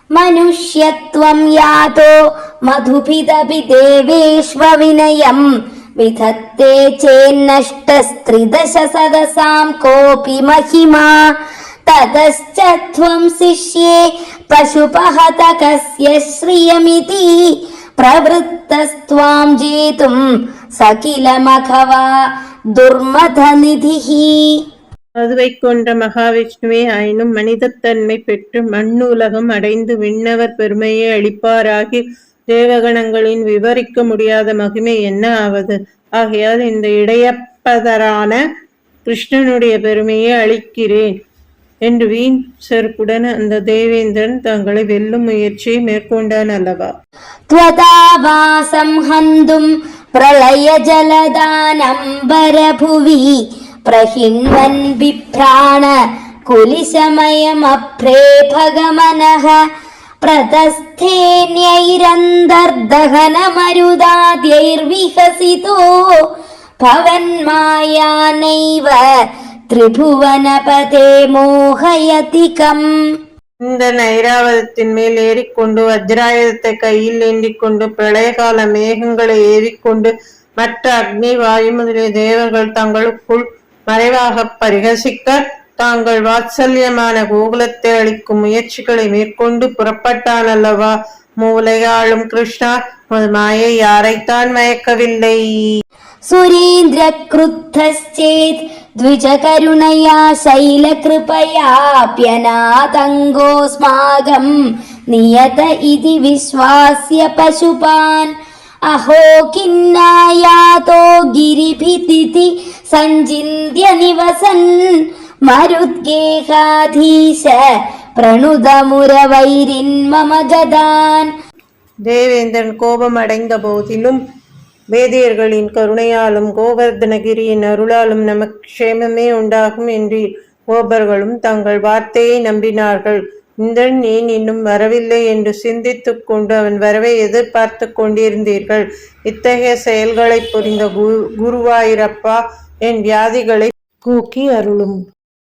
मनुष्यत्वं यातो मधुभिदपि देवेष्वविनयम् विधत्ते चेन्नष्टस्त्रिदश सदसां कोऽपि महिमा ततश्च त्वं शिष्ये पशुपहतकस्य श्रियमिति प्रवृत्तस्त्वां जेतुं सकिलमखवा दुर्मदनिधिः. மதுவை கொன்ற மகாவிஷ்ணுவே ஆயினும் மனிதத்தன்மை பெற்று மண்ணுலகம் அடைந்து விண்ணவர் பெருமையை அளிப்பாராகி தேவகணங்களின் விவரிக்க முடியாத மகிமை என்ன ஆவது? ஆகையால் இந்த இடையப்பதரான கிருஷ்ணனுடைய பெருமையை அளிக்கிறேன் என்று வீண் செருப்புடன் அந்த தேவேந்திரன் தங்களை வெல்லும் முயற்சியை மேற்கொண்டான் அல்லவா? त्वदावासंहन्तुं प्रलय जलदानम्बरभुवि प्रहिण्वन् बिभ्राण कुलिशमयमप्रेफगमनः प्रतस्थेन्यैरन्तर्दहनमरुदाद्यैर्विकसितो भवन्मायानैव त्रिभुवनपते मोहयतिकम्. இந்த ஐராவதத்தின் மேல் ஏறிக்கொண்டு வஜ்ராயுதத்தை கையில் ஏந்திக்கொண்டு பிரளயகால மேகங்களை ஏறிக்கொண்டு மற்ற அக்னி வாயு முதலிய தேவர்கள் தங்களுக்குள் மறைவாக பரிகசிக்க தாங்கள் வாத்சல்யமான கோகுலத்தை அளிக்கும் முயற்சிகளை மேற்கொண்டு புறப்பட்டான் அல்லவா? மூலையாளும் கிருஷ்ணா, மாயை யாரைத்தான் மயக்கவில்லை? சுரேந்திர க்ருத்தஸ்சேத் द्विजकरुणया शैलकृपयाप्यनातङ्गोऽस्माकं नियत इति विश्वास्य पशुपान् अहो किन्नायातो गिरिभिदिति सञ्चिन्त्य निवसन् मरुद्गेहाधीश प्रणुदमुरवैरिन्मम गदान्. தேவேந்திரன் கோபம் அடைந்த போதிலும் வேதியர்களின் கருணையாலும் கோவர்தனகிரியின் அருளாலும் நமக்கு க்ஷேமமே உண்டாகும் என்று கோபர்களும் தங்கள் வார்த்தையை நம்பினார்கள். இந்திரன் ஏன் இன்னும் வரவில்லை என்று சிந்தித்துக் கொண்டு அவன் வரவை எதிர்பார்த்து கொண்டிருந்தீர்கள். இத்தகைய செயல்களை புரிந்த குருவாயிரப்பா என் வியாதிகளை போக்கி அருளும்.